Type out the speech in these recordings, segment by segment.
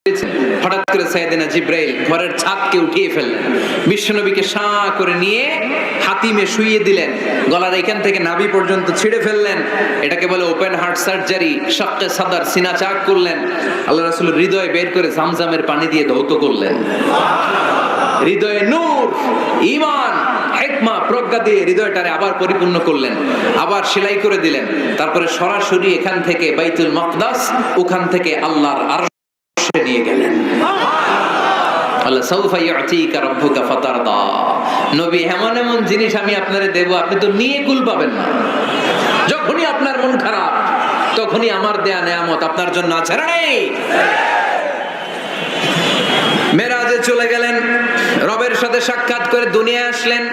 হঠাৎ করে সাইয়েদনা জিব্রাইল ঘরের ছাদকে উঠিয়ে ফেললেন, বিশ্বনবীকে শাঁ করে নিয়ে হাতিমে শুইয়ে দিলেন, গলার এখান থেকে নাভি পর্যন্ত ছিঁড়ে ফেললেন। এটাকে বলে ওপেন হার্ট সার্জারি। শাক্কে সাদার, সিনা চাক করলেন। আল্লাহ রাসূলের হৃদয় বের করে জামজামের পানি দিয়ে ধৌত করলেন। হৃদয়ে নূর, ঈমান, হিকমা, প্রজ্ঞা দিয়ে হৃদয়টারে আবার পরিপূর্ণ করলেন, আবার সেলাই করে দিলেন। তারপরে সরাসরি এখান থেকে বাইতুল মাকদাস, ওখান থেকে আল্লাহর আরশে নিয়ে গেলেন। আল্লাহ সাউফা ইউতিকা রাব্বুকা ফাতারদা, নবী এমন এমন জিনিস আমি আপনারে দেব, আপনি তো নিয়ে কুল পাবেন না। যখনই আপনার মন খারাপ, তখনই আমার দেয়া নেয়ামত আপনার জন্য আছে। নেই মেরাজে চলে গেলেন, রবের সাথে সাক্ষাৎ করে দুনিয়ায় আসলেন।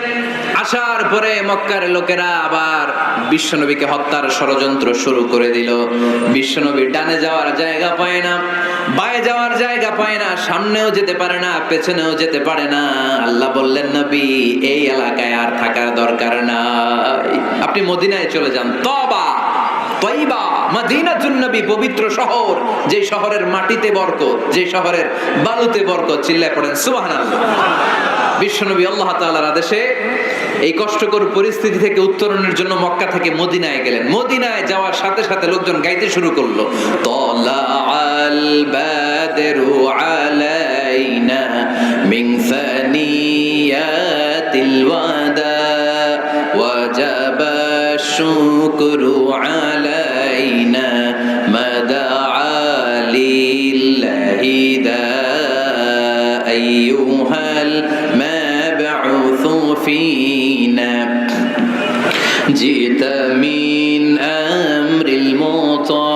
আসার পরে মক্কার লোকেরা আবার বিশ্বনবীকে হত্যার ষড়যন্ত্র শুরু করে দিল। বিশ্বনবী ডানে যাওয়ার জায়গা পায় না, বায়ে যাওয়ার জায়গা পায় না, সামনেও যেতে পারে না, পেছনেও যেতে পারে না। আল্লাহ বললেন, নবী এই এলাকায় আর থাকার দরকার নাই, আপনি মদিনায় চলে যান। তবা তয়বা, মদিনাতুন নবী, পবিত্র শহর, যে শহরের মাটিতে বরকত, যে শহরের বালুতে বরকত। চিল্লায় পড়েন সুবহানাল্লাহ। বিশ্বনবী আল্লাহ তাআলার আদেশে এই কষ্টকর পরিস্থিতি থেকে উত্তরণের জন্য মক্কা থেকে মদিনায় গেলেন। মদিনায় যাওয়ার সাথে সাথে লোকজন গাইতে শুরু করলো, তালাআল বাদরু আলাইনা মিন সানিয়াতিল ওয়াদা ওয়াজাবা শুকরু আলাইনা মাদা লিল্লাহি দা আইয়ুহাল মাবউসু ফিনা জিতা মিন আমরিল মুতা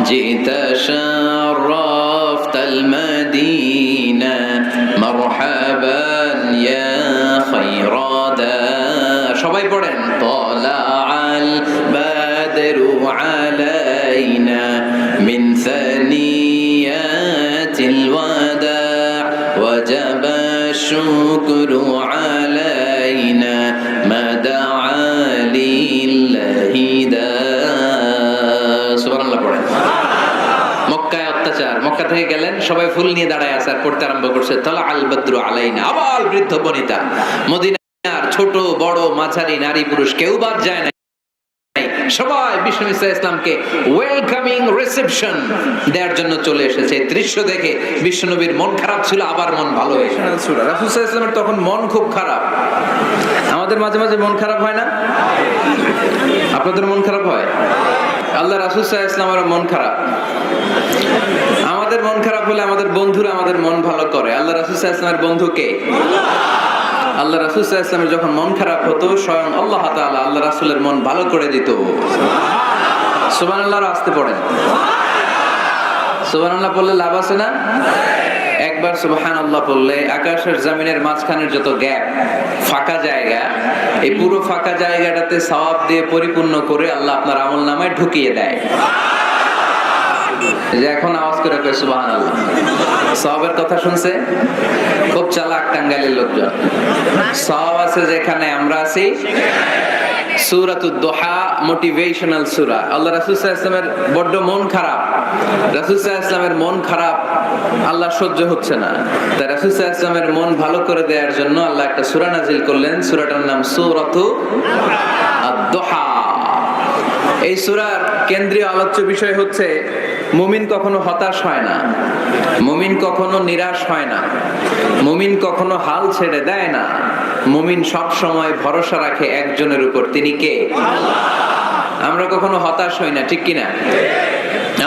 জিতা শারাফতাল মাদিনা মারহাবান ইয়া খায়রাদা। সবাই পড়েন, তালাআল বাদরু আলাইনা মিন সানিয়াতিল ওয়াদা ওয়াজাবা শুকরু আলাইনা মাদা লিল্লাহি দা। সুবহানাল্লাহ পড়েন। মক্কায় অত্যাচার, মক্কা থেকে গেলেন, সবাই ফুল নিয়ে দাঁড়ায় আছে আর পড়তে আরম্ভ করছে, তালাআল বাদরু আলাইনা। আবার বৃদ্ধ বনিতা, মদিনা ছোট বড় মাঝারি নারী পুরুষ কেউ বাদ যায় না, সবাই বিষ্ণু ইসলামকে ওয়েলকামিং রিসেপশন দেওয়ার জন্য চলে এসেছে। দৃশ্য দেখে বিশ্বনবীর মন খারাপ ছিল, আবার মন ভালো হয়েছে। রাসূল সাল্লাল্লাহু আলাইহি ওয়াসাল্লামের তখন মন খুব খারাপ। আমাদের মাঝে মাঝে মন খারাপ হয় না? আপনাদের মন খারাপ হয়? আল্লাহ রাসূল সাল্লাল্লাহু আলাইহি ওয়াসাল্লামের মন খারাপ। আমাদের মন খারাপ হলে আমাদের বন্ধুরা আমাদের মন ভালো করে। আল্লাহ রাসূল সাল্লাল্লাহু আলাইহি ওয়াসাল্লামের বন্ধু কে? আল্লাহ রাসূল সাল্লাল্লাহু আলাইহি ওয়াসাল্লামের যখন মন খারাপ হতো, স্বয়ং আল্লাহ তাআলা আল্লাহ রাসূলের মন ভালো করে দিত। সুবহানাল্লাহ আসতে পড়েন। সুবহানাল্লাহ বললে লাভ আছে না? একবার সুবহানাল্লাহ বললে আকাশের জমিনের মাঝখানের যত গ্যাপ, ফাঁকা জায়গা, এই পুরো ফাঁকা জায়গাটাতে সওয়াব দিয়ে পরিপূর্ণ করে আল্লাহ আপনার আমলনামায় ঢুকিয়ে দেয়। যে এখন আওয়াজ করে কয় সুবহানাল্লাহ, সওয়াবের কথা শুনছে? খুব চালাক টাঙ্গাইলের লোকজন। সওয়াব আছে যেখানে আমরা আছি। সূরাতুদ দুহা মোটিভেশনাল সূরা। আল্লাহ রাসূল সাল্লাল্লাহু আলাইহি ওয়াসাল্লামের বড় মন খারাপ। রাসূল সাল্লাল্লাহু আলাইহি ওয়াসাল্লামের মন খারাপ, আল্লাহ সহ্য হচ্ছে না। তাই রাসূল সাল্লাল্লাহু আলাইহি ওয়াসাল্লামের মন ভালো করে দেওয়ার জন্য আল্লাহ একটা সূরা নাযিল করলেন। সূরাটার নাম সূরাতু আদ-দুহা। এই সূরার কেন্দ্রীয় আলোচ্য বিষয় হচ্ছে, মুমিন কখনো হতাশ হয় না, মুমিন কখনো নিরাশ হয় না, মুমিন কখনো হাল ছেড়ে দেয় না। মুমিন সব সময় ভরসা রাখে একজনের উপর, তিনি কে? আল্লাহ। আমরা কখনো হতাশ হই না, ঠিক কিনা?